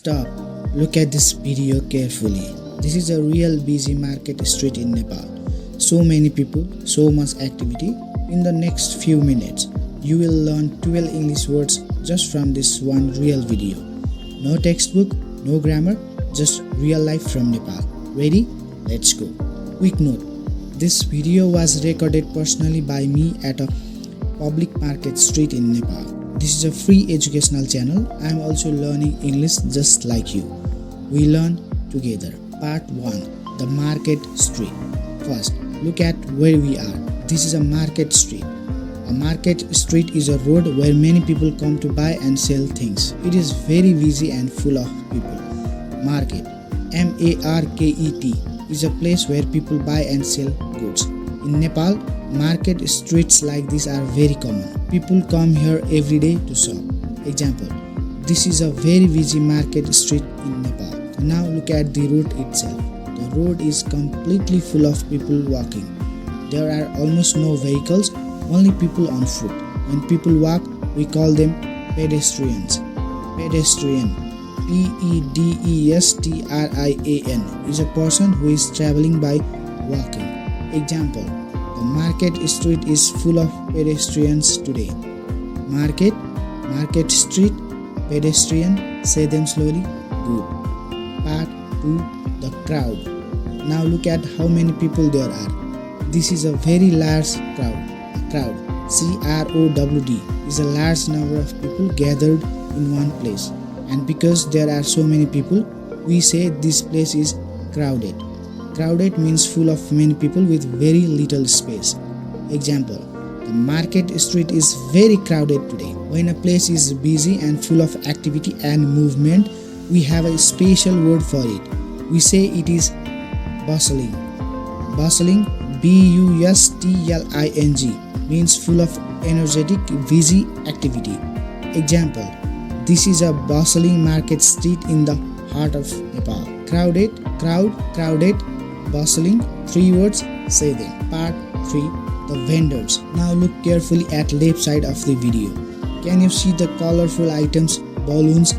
Stop. Look at this video carefully. This is a real busy market street in Nepal. So many people, so much activity. In the next few minutes, you will learn 12 English words just from this one real video. No textbook, no grammar, just real life from Nepal. Ready? Let's go. Quick note. This video was recorded personally by me at a public market street in Nepal. This is a free educational channel. I am also learning English just like you. We learn together. Part 1. The Market Street. First, look at where we are. This is a market street. A market street is a road where many people come to buy and sell things. It is very busy and full of people. Market, M-A-R-K-E-T, is a place where people buy and sell goods. In Nepal, market streets like this are very common. People come here every day to shop. Example, this is a very busy market street in Nepal. Now look at the road itself. The road is completely full of people walking. There are almost no vehicles, only people on foot. When people walk, we call them pedestrians. Pedestrian, P-E-D-E-S-T-R-I-A-N, is a person who is traveling by walking. Example, the market street is full of pedestrians today. Market, market street, pedestrian, say them slowly. Good. Part 2. The crowd. Now look at how many people there are. This is a very large crowd. A crowd, C-R-O-W-D, is a large number of people gathered in one place. And because there are so many people, we say this place is crowded. Crowded means full of many people with very little space. Example, the market street is very crowded today. When a place is busy and full of activity and movement, we have a special word for it. We say it is bustling. Bustling, B-U-S-T-L-I-N-G, means full of energetic, busy activity. Example, this is a bustling market street in the heart of Nepal. Crowded, crowd, crowded, bustling, 3 words, say them. Part 3. The vendors. Now look carefully at left side of the video. Can you see the colorful items, balloons,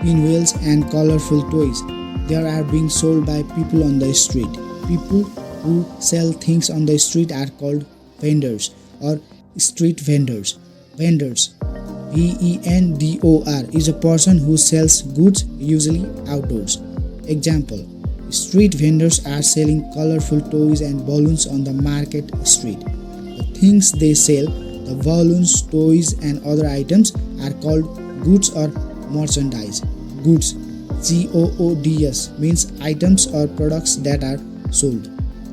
pinwheels and colorful toys? They are being sold by people on the street. People who sell things on the street are called vendors or street vendors. Vendors, V-E-N-D-O-R, is a person who sells goods, usually outdoors. Example, street vendors are selling colorful toys and balloons on the market street. The things they sell, the balloons, toys and other items, are called goods or merchandise. Goods, G-O-O-D-S, means items or products that are sold.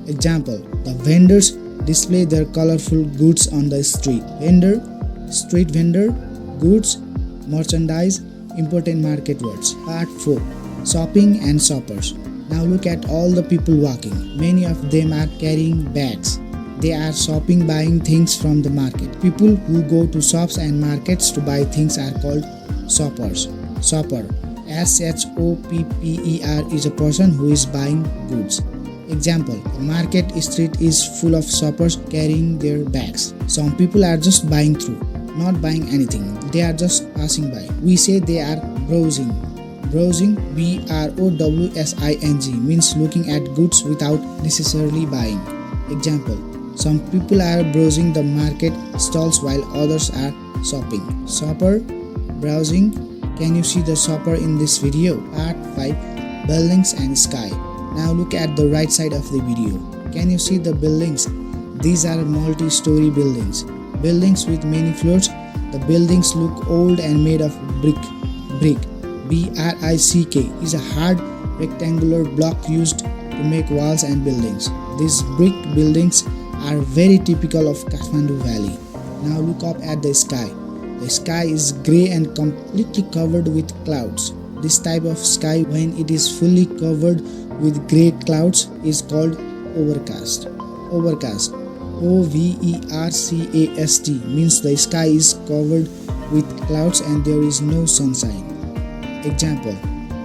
Example, the vendors display their colorful goods on the street. Vendor, street vendor, goods, merchandise, important market words. Part 4. Shopping and shoppers. Now look at all the people walking. Many of them are carrying bags. They are shopping, buying things from the market. People who go to shops and markets to buy things are called shoppers. Shopper, S-H-O-P-P-E-R, is a person who is buying goods. Example, the market street is full of shoppers carrying their bags. Some people are just buying through, not buying anything. They are just passing by. We say they are browsing. Browsing, B-R-O-W-S-I-N-G, means looking at goods without necessarily buying. Example, some people are browsing the market stalls while others are shopping. Shopper, browsing. Can you see the shopper in this video? Part 5. Buildings and sky. Now look at the right side of the video. Can you see the buildings? These are multi-story buildings. Buildings with many floors. The buildings look old and made of brick. Brick, B-R-I-C-K, is a hard rectangular block used to make walls and buildings. These brick buildings are very typical of Kathmandu Valley. Now look up at the sky. The sky is grey and completely covered with clouds. This type of sky, when it is fully covered with grey clouds, is called overcast. Overcast, O-V-E-R-C-A-S-T, means the sky is covered with clouds and there is no sunshine. Example,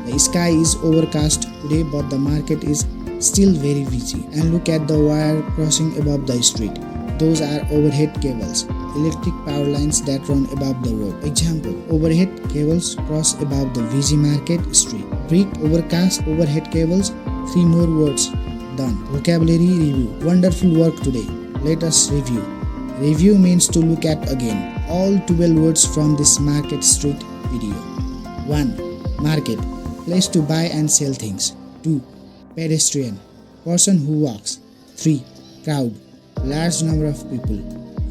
the sky is overcast today but the market is still very busy. And look at the wire crossing above the street. Those are overhead cables, electric power lines that run above the road. Example, overhead cables cross above the busy market street. brick, overcast, overhead cables. 3 more words. Done. Vocabulary review. Wonderful work today. Let us review. Review means to look at again. All 12 words from this MarketStreet video. 1. Market. Place to buy and sell things. 2. Pedestrian. Person who walks. 3. Crowd. Large number of people.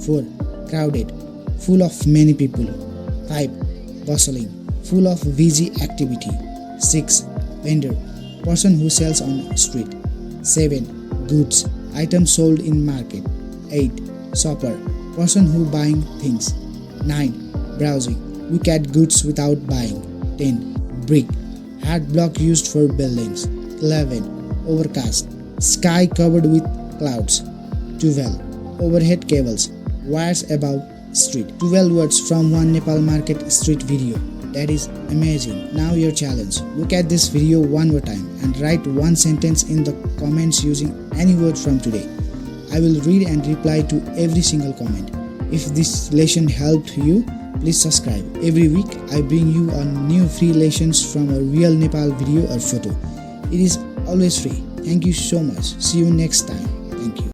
4. Crowded. Full of many people. 5. Bustling. Full of busy activity. 6. Vendor. Person who sells on street. 7. Goods. Items sold in market. 8. Shopper. Person who buying things. 9. Browsing. Look at goods without buying. 10. Brick. Hard block used for buildings. 11. Overcast. Sky covered with clouds. 12. Overhead cables. Wires above street. 12 words from one Nepal market street video. That is amazing. Now your challenge. Look at this video one more time and write one sentence in the comments using any word from today. I will read and reply to every single comment. If this lesson helped you, please subscribe. Every week I bring you a new free lessons from a real Nepal video or photo. It is always free. Thank you so much. See you next time.